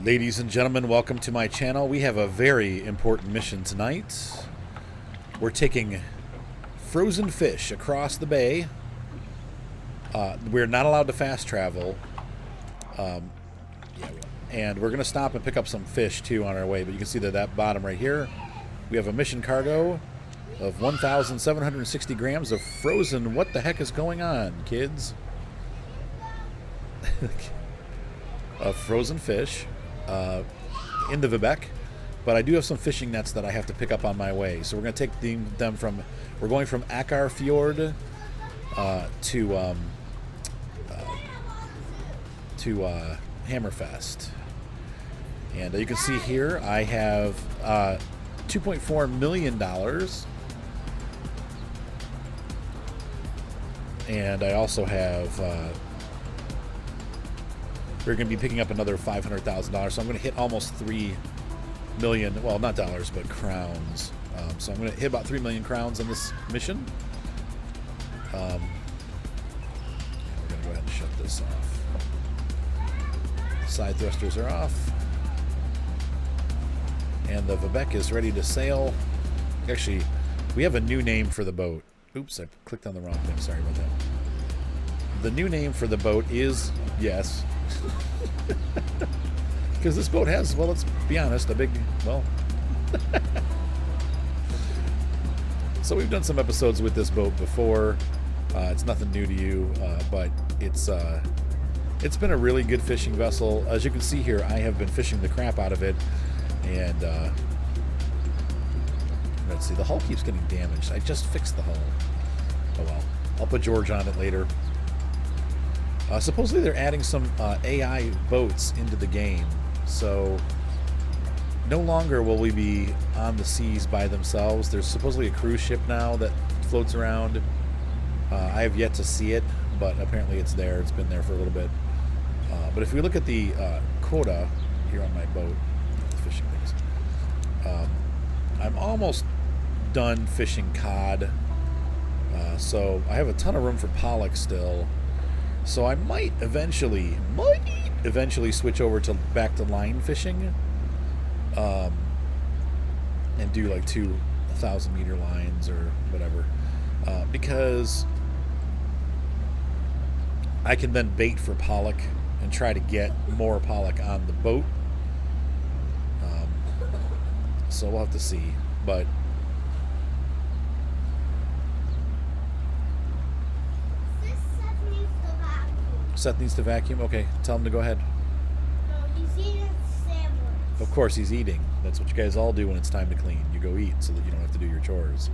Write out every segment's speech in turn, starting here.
Ladies and gentlemen, welcome to my channel. We have a very important mission tonight. We're taking frozen fish across the bay. We're not allowed to fast travel. And we're going to stop and pick up some fish too on our way. But you can see that bottom right here, we have a mission cargo of 1,760 grams of frozen. What the heck is going on, kids? Of frozen fish in the Vibeke, but I do have some fishing nets that I have to pick up on my way. So we're going to take them from. We're going from Akar Fjord to Hammerfest, and you can see here I have $2.4 million, and I also have. We're going to be picking up another $500,000, so I'm going to hit almost 3 million. Well, not dollars, but crowns. So I'm going to hit about 3 million crowns on this mission. We're going to go ahead and shut this off. Side thrusters are off, and the Vibeke is ready to sail. Actually, we have a new name for the boat. Oops, I clicked on the wrong thing. Sorry about that. The new name for the boat is, yes, because this boat has, well, let's be honest, a big, well, so we've done some episodes with this boat before. It's nothing new to you, but it's been a really good fishing vessel. As you can see here, I have been fishing the crap out of it, and let's see, the hull keeps getting damaged. I just fixed the hull. Oh well, I'll put George on it later. Supposedly they're adding some AI boats into the game, so no longer will we be on the seas by themselves. There's supposedly a cruise ship now that floats around. I have yet to see it, but apparently it's there. It's been there for a little bit. But if we look at the quota here on my boat, fishing things, I'm almost done fishing cod. So I have a ton of room for pollock still. So I might eventually switch over to back to line fishing, and do like 2,000-meter lines or whatever, because I can then bait for pollock and try to get more pollock on the boat. So we'll have to see, but. Seth needs to vacuum. Okay, tell him to go ahead. No, he's eating a sandwich. Of course he's eating. That's what you guys all do when it's time to clean. You go eat so that you don't have to do your chores.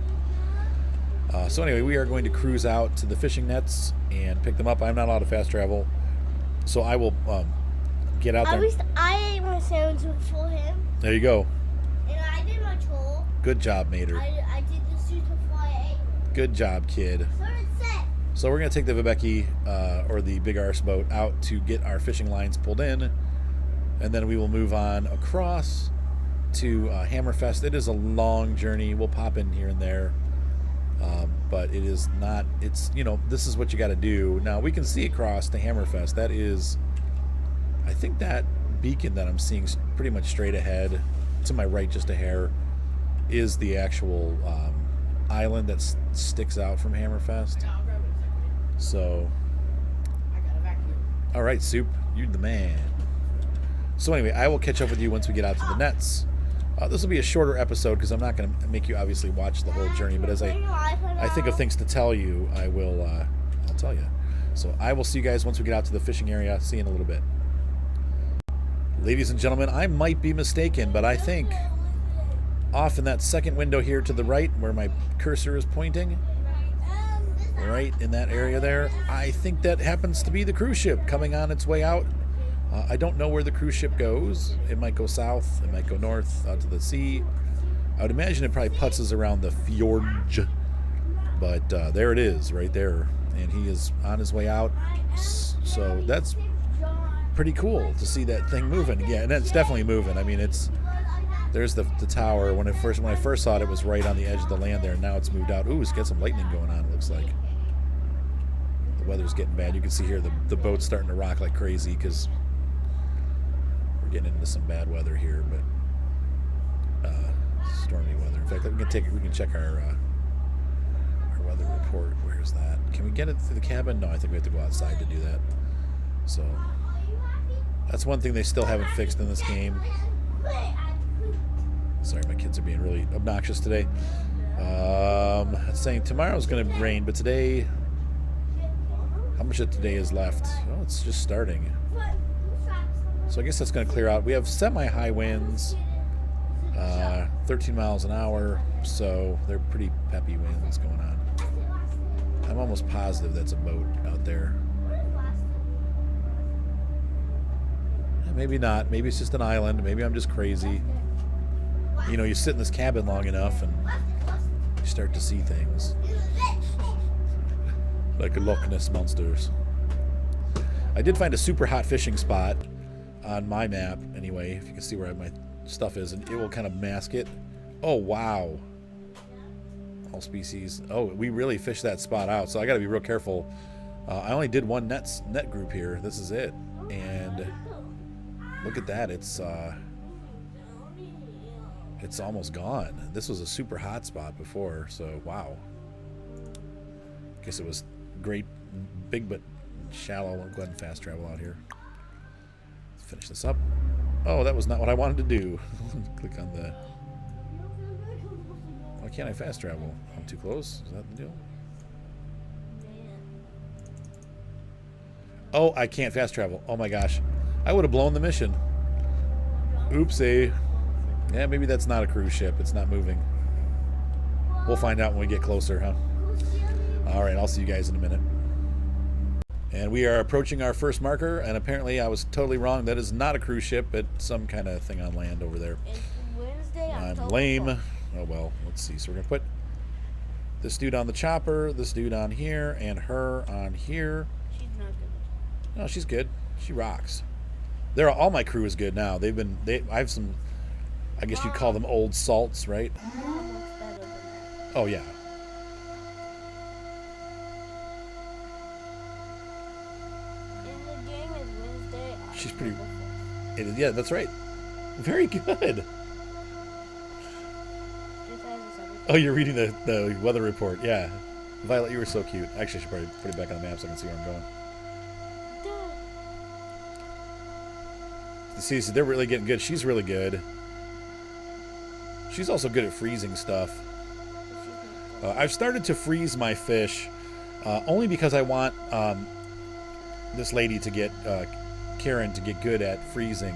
So anyway, we are going to cruise out to the fishing nets and pick them up. I'm not allowed to fast travel, so I will get out there. At least I ate my sandwich before him. There you go. And I did my chore. Good job, Mater. I did the suit before I ate. Good job, kid. So it's set. So we're going to take the Vibeke, or the Big Arse boat, out to get our fishing lines pulled in, and then we will move on across to Hammerfest. It is a long journey. We'll pop in here and there, but it is not, it's, you know, this is what you got to do. Now, we can see across to Hammerfest. That is, I think that beacon that I'm seeing pretty much straight ahead, to my right just a hair, is the actual island that sticks out from Hammerfest. So, all right, Soup, you're the man. So anyway, I will catch up with you once we get out to the nets. This will be a shorter episode because I'm not going to make you obviously watch the whole journey. But as I think of things to tell you, I will. I'll tell you. So I will see you guys once we get out to the fishing area. See you in a little bit. Ladies and gentlemen, I might be mistaken, but I think off in that second window here to the right, where my cursor is pointing. Right in that area there, I think that happens to be the cruise ship coming on its way out. I don't know where the cruise ship goes. It might go south, it might go north out to the sea. I would imagine it probably putzes around the fjord, but there it is right there, and he is on his way out. So that's pretty cool to see that thing moving. Yeah, and it's definitely moving. I mean, there's the tower. When I first saw it, it was right on the edge of the land there. Now it's moved out. Ooh, it's got some lightning going on, it looks like. The weather's getting bad. You can see here the boat's starting to rock like crazy because we're we're getting into some bad weather here, but stormy weather. In fact, we can check our weather report. Where's that? Can we get it to the cabin? No, I think we have to go outside to do that. So that's one thing they still haven't fixed in this game. Sorry, my kids are being really obnoxious today. It's saying tomorrow's going to rain, but today, how much of today is left? Oh, it's just starting. So I guess that's going to clear out. We have semi-high winds, 13 miles an hour, so they're pretty peppy winds going on. I'm almost positive that's a boat out there. Maybe not. Maybe it's just an island. Maybe I'm just crazy. You know, you sit in this cabin long enough and you start to see things. Like a Loch Ness monsters. I did find a super hot fishing spot on my map, anyway, if you can see where my stuff is, and it will kind of mask it. Oh, wow. All species. Oh, we really fished that spot out, so I got to be real careful. I only did one net group here. This is it. And look at that. It's almost gone. This was a super hot spot before, so wow. Guess it was great, big but shallow. I'll go ahead and fast travel out here. Let's finish this up. Oh, that was not what I wanted to do. Click on the... Why can't I fast travel? I'm too close? Is that the deal? Oh, I can't fast travel. Oh my gosh. I would have blown the mission. Oopsie. Yeah, maybe that's not a cruise ship. It's not moving. We'll find out when we get closer, huh? Alright, I'll see you guys in a minute. And we are approaching our first marker, and apparently I was totally wrong. That is not a cruise ship, but some kind of thing on land over there. It's Wednesday, I'm lame. Oh well, let's see. So we're going to put this dude on the chopper, this dude on here, and her on here. She's not good. No, she's good. She rocks. All my crew is good now. I have some, I guess you'd call them old salts, right? Oh yeah. She's pretty. Yeah, that's right. Very good. Oh, you're reading the weather report. Yeah. Violet, you were so cute. Actually, I should probably put it back on the map so I can see where I'm going. See, they're really getting good. She's really good. She's also good at freezing stuff. I've started to freeze my fish only because I want this lady to get... Karen to get good at freezing.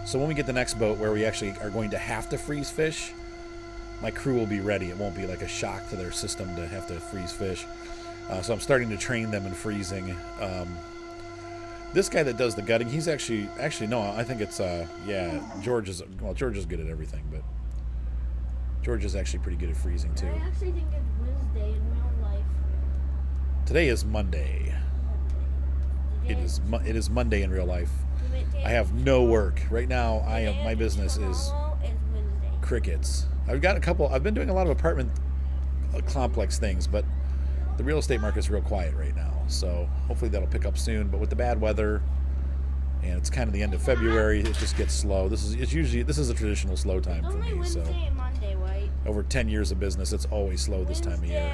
So when we get the next boat where we actually are going to have to freeze fish, my crew will be ready. It won't be like a shock to their system to have to freeze fish. So I'm starting to train them in freezing. This guy that does the gutting, he's actually no, I think it's yeah, George is good at everything, but George is actually pretty good at freezing too. I actually think it's Wednesday in real life. Today is Monday. It is Monday in real life. I have no work right now. My business is crickets. I've been doing a lot of apartment complex things, but the real estate market is real quiet right now. So hopefully that'll pick up soon. But with the bad weather, and it's kind of the end of February, it just gets slow. This is a traditional slow time for me. So over 10 years of business, it's always slow this time of year.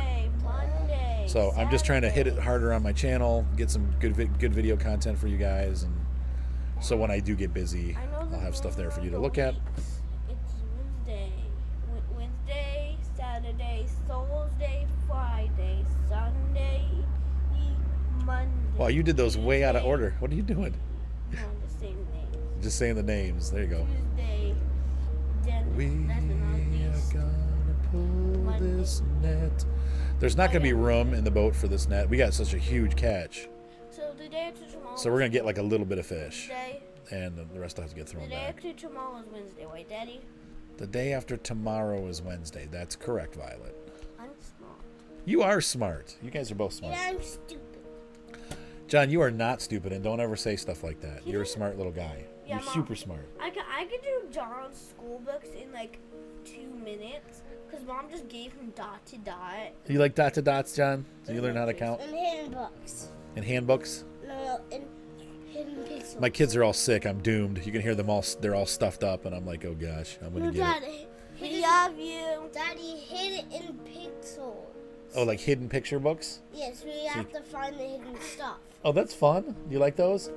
So I'm just trying to hit it harder on my channel, get some good video content for you guys, and so when I do get busy, I'll have stuff there for you to look at. It's Wednesday, Saturday, Thursday, Friday, Sunday, Monday. Wow, you did those way out of order. What are you doing? No, just saying the names. Just saying the names. There you go. Tuesday, then that's the Northeast. Gonna pull Monday. this net. There's not going to be room in the boat for this net. We got such a huge catch. So the day after tomorrow. So we're going to get like a little bit of fish. Wednesday. And the rest has to get thrown The day back. after tomorrow is Wednesday, right, Daddy? The day after tomorrow is Wednesday. That's correct, Violet. I'm smart. You are smart. You guys are both smart. And I'm stupid. John, you are not stupid, and don't ever say stuff like that. You're a smart little guy. Yeah, You're Mom. super smart. I could do John's school books in like 2 minutes. Because Mom just gave him dot to dot. You like dot to dots, John? So you learn how to count? And handbooks. In handbooks? No, hidden pixels. My kids are all sick. I'm doomed. You can hear them all. They're all stuffed up, and I'm like, oh gosh, I'm gonna get it. We love you. Daddy, hidden pixels. Oh, like hidden picture books? Yes, we have to find the hidden stuff. Oh, that's fun. You like those?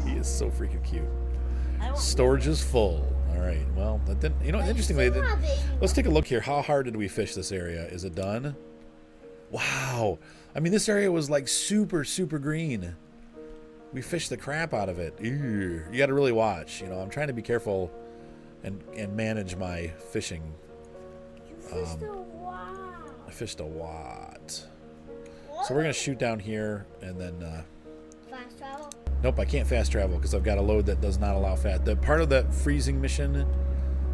He is so freaking cute. Storage is full. All right. Well, that didn't. You know, interestingly, let's take a look here. How hard did we fish this area? Is it done? Wow. I mean, this area was like super, super green. We fished the crap out of it. Ew. You got to really watch. You know, I'm trying to be careful and manage my fishing. You fished a lot. I fished a lot. So we're gonna shoot down here and then. Fast travel. Nope, I can't fast travel because I've got a load that does not allow fast. The part of the freezing mission,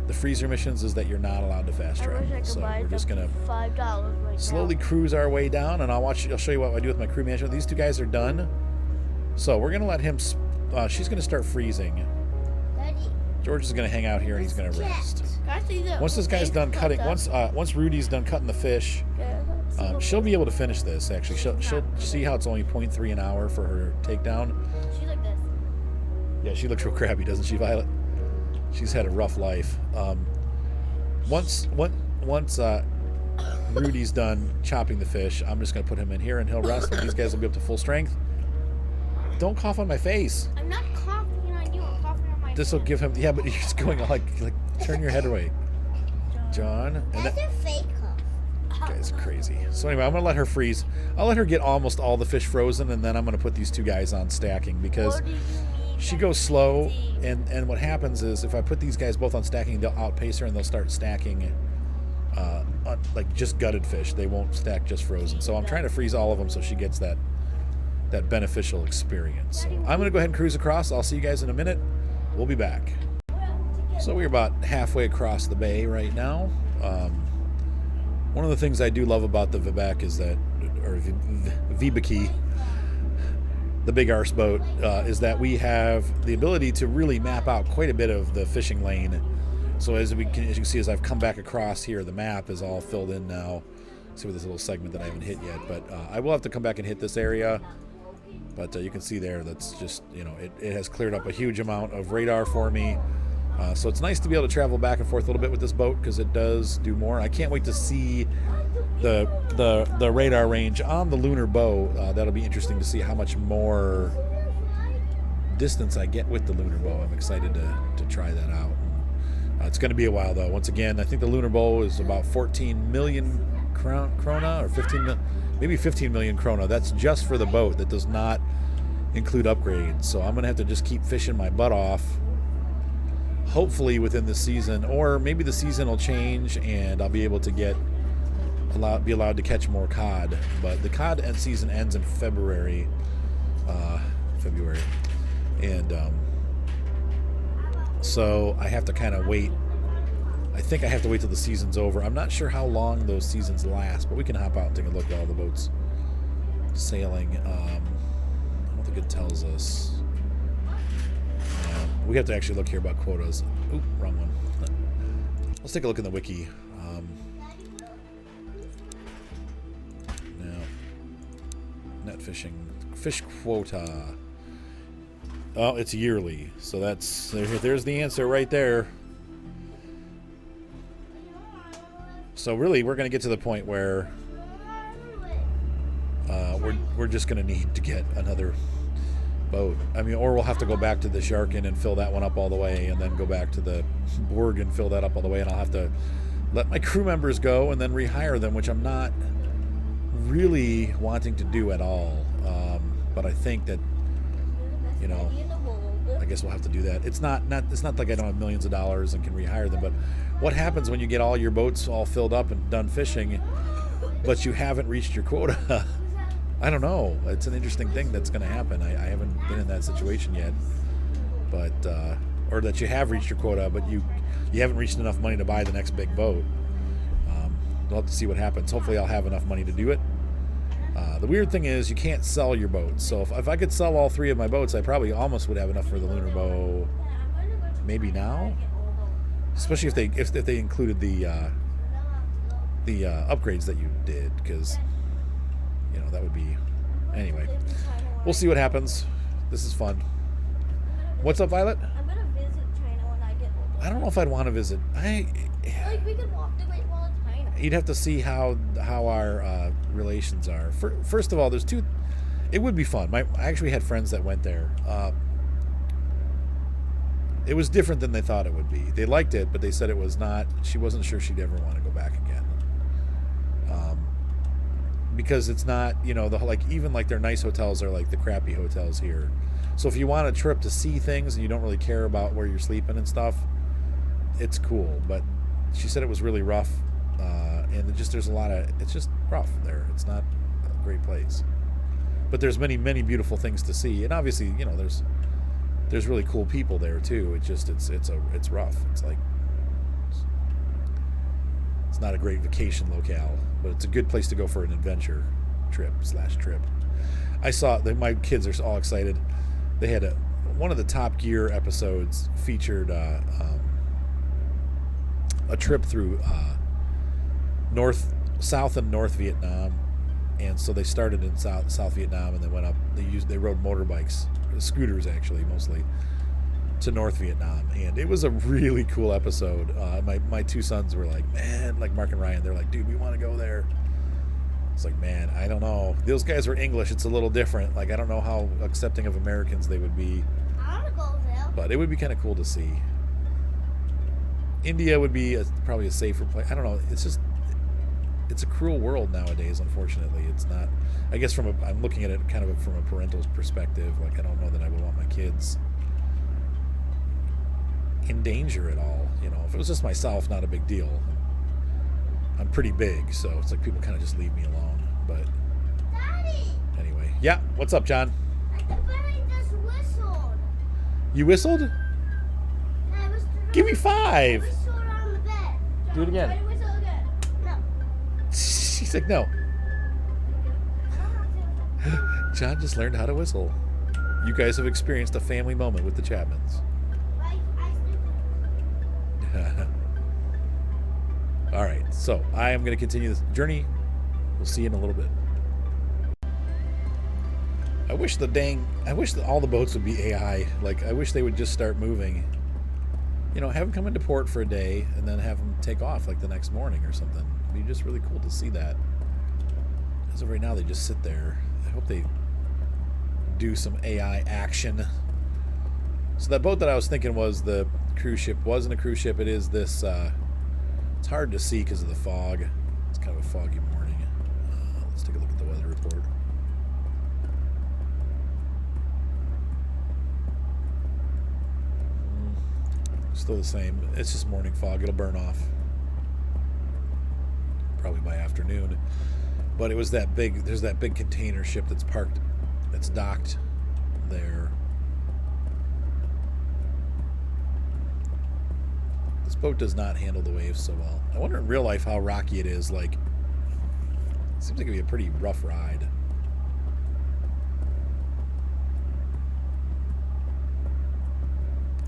the freezer missions, is that you're not allowed to fast travel. So we're just gonna $5 right slowly cruise our way down, and I'll show you what I do with my crew management. These two guys are done, so we're gonna let him. She's gonna start freezing. Daddy. George is gonna hang out here and he's gonna rest. Once this guy's done cutting, once Rudy's done cutting the fish, she'll be able to finish this. Actually, she'll see how it's only 0.3 an hour for her takedown. She's like this. Yeah, she looks real crabby, doesn't she, Violet? She's had a rough life. Once Rudy's done chopping the fish, I'm just gonna put him in here and he'll rest. And these guys will be up to full strength. Don't cough on my face. I'm not coughing on you. I'm coughing on my. This will give him. Yeah, but you're just going like turn your head away, John. And That's a fake cough. Guy's crazy. So anyway, I'm gonna let her freeze. I'll let her get almost all the fish frozen, and then I'm gonna put these two guys on stacking because she goes slow. And what happens is if I put these guys both on stacking, they'll outpace her and they'll start stacking like just gutted fish. They won't stack just frozen. So I'm trying to freeze all of them so she gets that beneficial experience. So I'm gonna go ahead and cruise across. I'll see you guys in a minute. We'll be back. So we're about halfway across the bay right now. One of the things I do love about the Vibeke is that, or Vibeke, the big arse boat, is that we have the ability to really map out quite a bit of the fishing lane. So as you can see, as I've come back across here, the map is all filled in now. See with this little segment that I haven't hit yet, but I will have to come back and hit this area. But you can see there, that's just, you know, it has cleared up a huge amount of radar for me. So it's nice to be able to travel back and forth a little bit with this boat because it does do more. I can't wait to see the radar range on the Lunar Bow. That'll be interesting to see how much more distance I get with the Lunar Bow. I'm excited to try that out. It's going to be a while though. Once again, I think the Lunar Bow is about 14 million krona or 15, maybe 15 million krona. That's just for the boat. That does not include upgrades. So I'm going to have to just keep fishing my butt off. Hopefully within the season, or maybe the season will change and I'll be able to be allowed to catch more cod. But the cod season ends in February, and so I have to kind of wait. I think I have to wait till the season's over. I'm not sure how long those seasons last, but we can hop out and take a look at all the boats sailing. I don't think it tells us. We have to actually look here about quotas. Oop, wrong one. Let's take a look in the wiki. Now, net fishing, fish quota. Oh, it's yearly, so there's the answer right there. So really, we're going to get to the point where we're just going to need to get another boat. I mean, or we'll have to go back to the Sharkin and fill that one up all the way, and then go back to the Borg and fill that up all the way, and I'll have to let my crew members go and then rehire them, which I'm not really wanting to do at all. But I think that, you know, I guess we'll have to do that. It's not like I don't have millions of dollars and can rehire them, but what happens when you get all your boats all filled up and done fishing, but you haven't reached your quota? I don't know. It's an interesting thing that's going to happen. I haven't been in that situation yet, but or that you have reached your quota, but you haven't reached enough money to buy the next big boat. We'll have to see what happens. Hopefully, I'll have enough money to do it. The weird thing is you can't sell your boats. So if I could sell all three of my boats, I probably almost would have enough for the Lunar Bow. Maybe now, especially if they included the upgrades that you did, because. You know, that would be... Anyway, we'll see what happens. This is fun. What's up, Violet? I'm gonna visit China when I get older. I don't know if I'd want to visit. Like we could walk the Great Wall of China. You'd have to see how our relations are. First of all, there's two. It would be fun. I actually had friends that went there. It was different than they thought it would be. They liked it, but they said it was not. She wasn't sure she'd ever want to go back again. Because it's not, even their nice hotels are like the crappy hotels here. So if you want a trip to see things and you don't really care about where you're sleeping and stuff, it's cool. But she said it was really rough, and it's just rough there. It's not a great place. But there's many, many beautiful things to see, and obviously, there's really cool people there too. It's rough. It's not a great vacation locale, but it's a good place to go for an adventure trip. I saw that my kids are all excited. They had one of the Top Gear episodes featured a trip through South and North Vietnam, and so they started in South Vietnam and then went up. They rode motorbikes, scooters actually mostly, to North Vietnam, and it was a really cool episode. My two sons were like, man, like Mark and Ryan, they're like, dude, we want to go there. It's like, man, I don't know. Those guys were English. It's a little different. Like, I don't know how accepting of Americans they would be. I want to go there. But it would be kind of cool to see. India would be probably a safer place. I don't know. It's a cruel world nowadays, unfortunately. It's not. I guess I'm looking at it kind of from a parental perspective. Like, I don't know that I would want my kids in danger at all. If it was just myself, not a big deal. I'm pretty big, so it's like people kind of just leave me alone. But Daddy! Anyway, yeah. What's up, John? The bunny just whistled. You whistled? I was Give me 5. whistled on the bed. Do it again. Try to whistle again. No. She's like, no. John just learned how to whistle. You guys have experienced a family moment with the Chapmans. All right, so I am going to continue this journey. We'll see you in a little bit. I wish that all the boats would be AI. Like, I wish they would just start moving. Have them come into port for a day and then have them take off like the next morning or something. It'd be just really cool to see that. As of right now, they just sit there. I hope they do some AI action. So that boat that I was thinking was the cruise ship wasn't a cruise ship. It is this. It's hard to see because of the fog. It's kind of a foggy morning. Let's take a look at the weather report. Still the same. It's just morning fog. It'll burn off probably by afternoon. But it was that big. There's that big container ship that's parked. That's docked there. This boat does not handle the waves so well. I wonder in real life how rocky it is. Like, it seems like it'd be a pretty rough ride.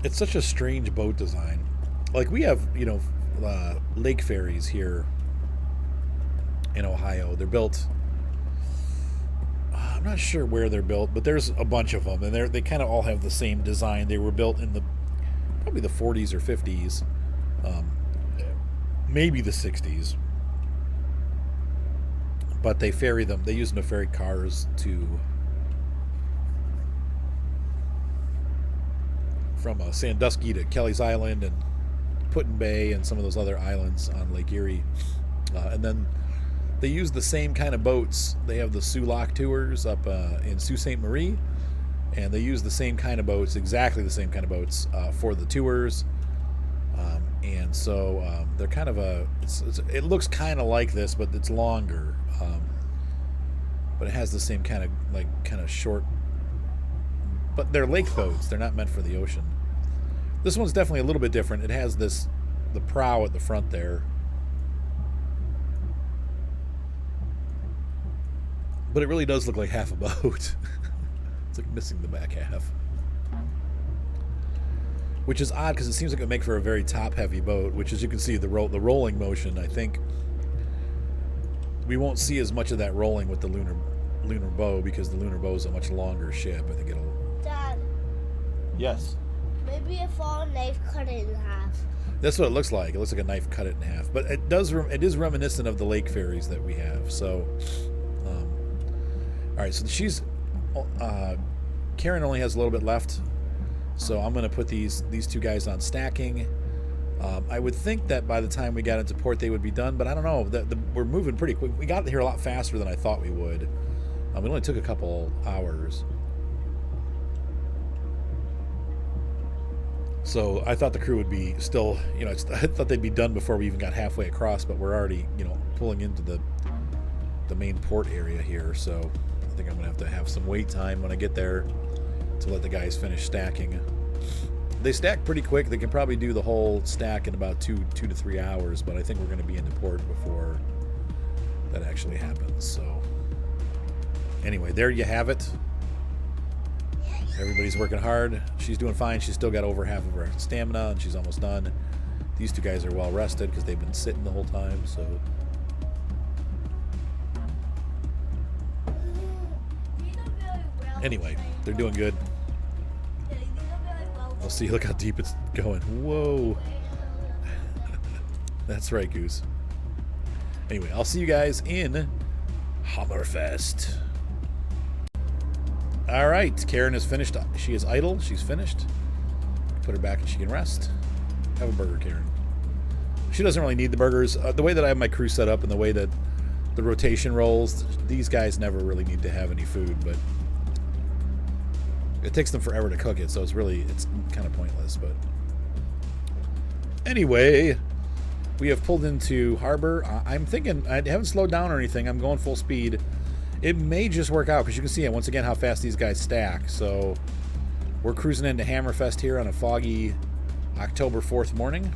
It's such a strange boat design. Like, we have, lake ferries here in Ohio. They're built. I'm not sure where they're built, but there's a bunch of them, and they kind of all have the same design. They were built in probably the 40s or 50s. Maybe the 60s, but they ferry them. They use them to ferry cars from Sandusky to Kelly's Island and Put-in Bay and some of those other islands on Lake Erie. And then they use the same kind of boats. They have the Soo Lock tours up in Sault Ste. Marie, and they use the same kind of boats, exactly the same kind of boats for the tours. And so they're kind of it looks kind of like this, but it's longer. But it has the same kind of short. But they're lake boats. They're not meant for the ocean. This one's definitely a little bit different. It has the prow at the front there. But it really does look like half a boat. It's like missing the back half. Which is odd because it seems like it would make for a very top-heavy boat, which, as you can see, the rolling motion, I think we won't see as much of that rolling with the Lunar Bow because the Lunar Bow is a much longer ship. I think it'll Yes. Maybe if all knife cut it in half. That's what it looks like. It looks like a knife cut it in half. But it does. It is reminiscent of the lake ferries that we have. So, all right. So she's. Karen only has a little bit left. So I'm going to put these two guys on stacking. I would think that by the time we got into port, they would be done. But I don't know. We're moving pretty quick. We got here a lot faster than I thought we would. It only took a couple hours. So I thought the crew would be still, I thought they'd be done before we even got halfway across, but we're already, pulling into the main port area here. So I think I'm going to have some wait time when I get there to let the guys finish stacking. They stack pretty quick. They can probably do the whole stack in about 2 to 3 hours, but I think we're going to be into port before that actually happens. So anyway, there you have it. Everybody's working hard. She's doing fine. She's still got over half of her stamina, and she's almost done. These two guys are well rested because they've been sitting the whole time. So anyway, they're doing good. I'll see. Look how deep it's going. Whoa. That's right, Goose. Anyway, I'll see you guys in Hammerfest. All right, Karen is finished. She is idle. She's finished. Put her back and she can rest. Have a burger, Karen. She doesn't really need the burgers. The way that I have my crew set up and the way that the rotation rolls, these guys never really need to have any food, but it takes them forever to cook it, so it's kind of pointless. But anyway, we have pulled into harbor. I'm thinking, I haven't slowed down or anything. I'm going full speed. It may just work out because you can see once again how fast these guys stack. So we're cruising into Hammerfest here on a foggy October 4th morning.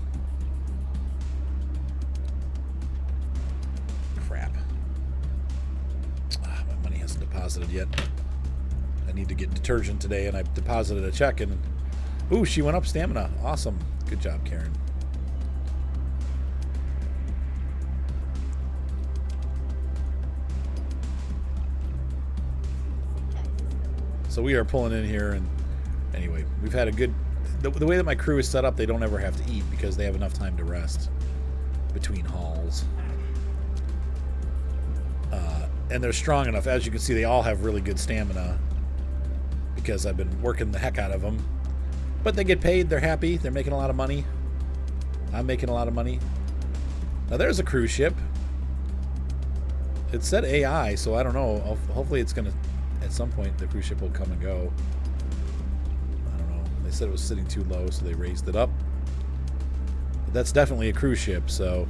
Crap. My money hasn't deposited yet. I need to get detergent today, and I deposited a check, and ooh, she went up stamina. Awesome. Good job, Karen. So we are pulling in here, and anyway, we've had a good... The way that my crew is set up, they don't ever have to eat because they have enough time to rest between hauls. And they're strong enough. As you can see, they all have really good stamina because I've been working the heck out of them. But they get paid. They're happy. They're making a lot of money. I'm making a lot of money. Now, there's a cruise ship. It said AI, so I don't know. Hopefully it's going to... At some point, the cruise ship will come and go. I don't know. They said it was sitting too low, so they raised it up. But that's definitely a cruise ship, so...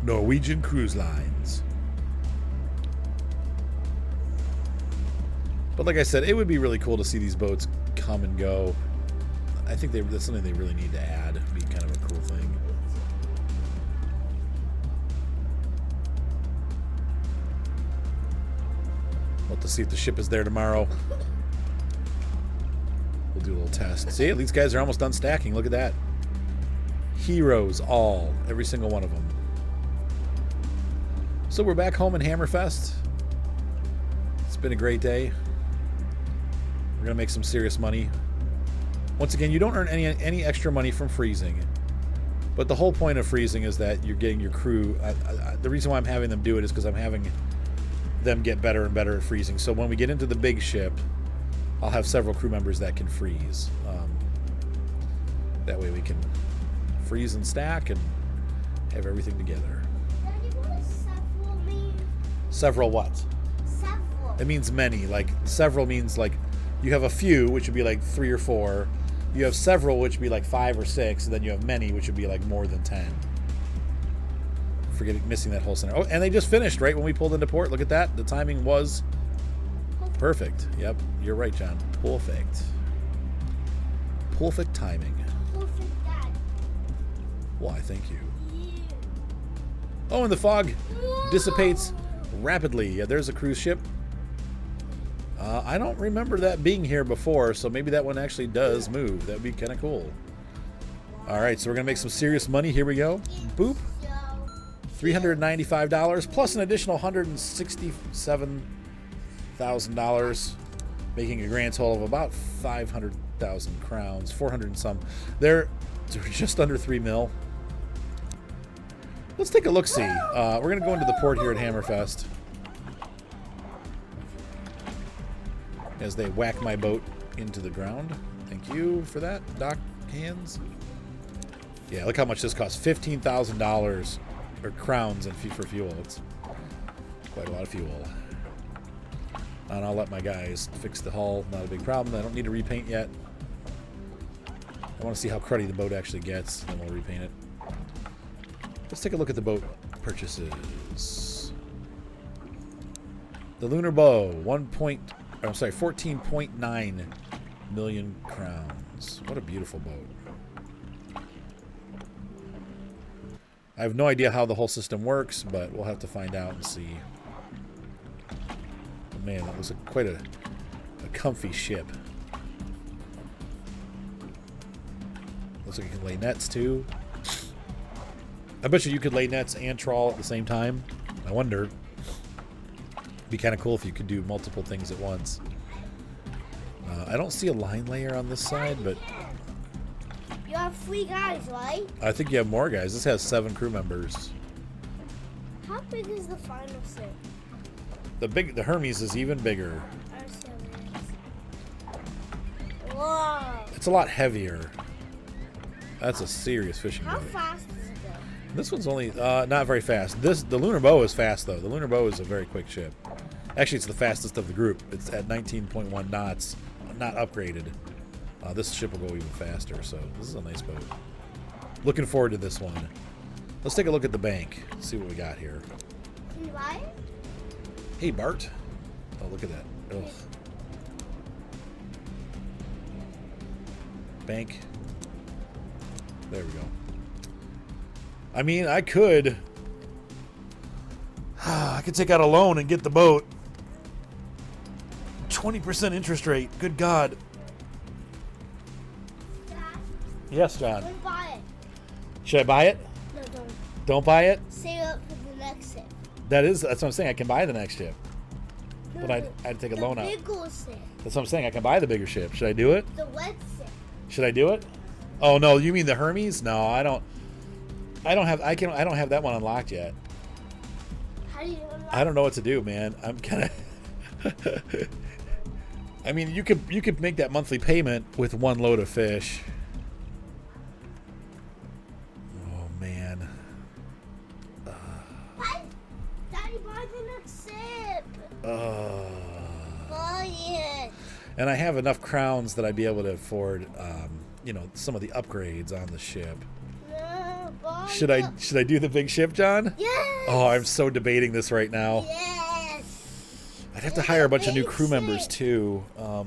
Norwegian Cruise Lines. But like I said, it would be really cool to see these boats come and go. I think that's something they really need to add. It'd be kind of a cool thing. We'll have to see if the ship is there tomorrow. We'll do a little test. See, these guys are almost done stacking. Look at that. Heroes, all. Every single one of them. So we're back home in Hammerfest. It's been a great day. We're going to make some serious money. Once again, you don't earn any extra money from freezing. But the whole point of freezing is that you're getting your crew... the reason why I'm having them do it is because I'm having them get better and better at freezing. So when we get into the big ship, I'll have several crew members that can freeze. That way we can freeze and stack and have everything together. Daddy, what does several mean? Several what? Several. It means many. Like, several means like you have a few, which would be like 3 or 4. You have several, which would be like 5 or 6, and then you have many, which would be like more than 10. Missing that whole center. Oh, and they just finished right when we pulled into port. Look at that. The timing was perfect. Yep, you're right, John. Perfect. Perfect timing. Perfect, Dad. Why, thank you. Yeah. Oh, and the fog dissipates rapidly. Yeah, there's a cruise ship. I don't remember that being here before, so maybe that one actually does move. That would be kind of cool. All right, so we're going to make some serious money. Here we go. Boop. $395 plus an additional $167 $1,000, making a grand total of about 500,000 crowns, 400 and some. They're just under 3 mil. Let's take a look-see. We're going to go into the port here at Hammerfest as they whack my boat into the ground. Thank you for that, dock hands. Yeah, look how much this costs. $15,000 or crowns and for fuel. It's quite a lot of fuel. And I'll let my guys fix the hull. Not a big problem. I don't need to repaint yet. I want to see how cruddy the boat actually gets, then we'll repaint it. Let's take a look at the boat purchases. The Lunar Bow, 14.9 million crowns. What a beautiful boat. I have no idea how the whole system works, but we'll have to find out and see. Oh, man, that was quite a comfy ship. Looks like you can lay nets too. I bet you could lay nets and trawl at the same time. I wonder. It'd be kind of cool if you could do multiple things at once. I don't see a line layer on this side, but You have 3 guys, right? I think you have more guys. This has 7 crew members. How big is the final ship? The Hermes is even bigger. Whoa. It's a lot heavier. That's a serious fishing How boat. fast does it go? This one's only not very fast. The Lunar Bow is fast though. The Lunar Bow is a very quick ship. Actually, it's the fastest of the group. It's at 19.1 knots, not upgraded. This ship will go even faster. So this is a nice boat. Looking forward to this one. Let's take a look at the bank. See what we got here. Can you buy it? Hey Bart. Oh, look at that. Ugh. Bank. There we go. I mean, I could take out a loan and get the boat. 20% interest rate. Good God. Dad, Yes, John. don't buy it. Should I buy it? No, don't. Don't buy it? Save up for the next ship. That's what I'm saying. I can buy the next ship. No, But I'd take a loan out. The bigger ship. That's what I'm saying. I can buy the bigger ship. Should I do it? The wet ship. Should I do it? Oh no, you mean the Hermes? No, I don't have that one unlocked yet. How do you unlock? I don't know what to do, man. I'm kind of I mean, you could make that monthly payment with one load of fish. Oh man. What? Daddy, buy the next ship. Buy it. And I have enough crowns that I'd be able to afford some of the upgrades on the ship. No, buy Should it. I do the big ship, John? Yes. Oh, I'm so debating this right now. Yes. I'd have to hire a bunch of new crew members too. I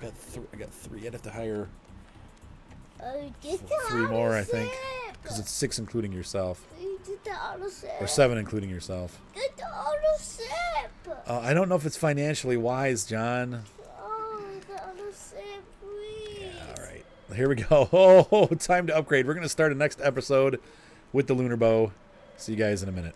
got 3. I'd have to hire Oh, get the 3 more, I other think, ship. because it's 6 including yourself, Get the other ship. or 7 including yourself. Get the other ship. I don't know if it's financially wise, John. Oh, the other ship, please. All right, here we go. Oh, time to upgrade. We're gonna start a next episode with the Lunar Bow. See you guys in a minute.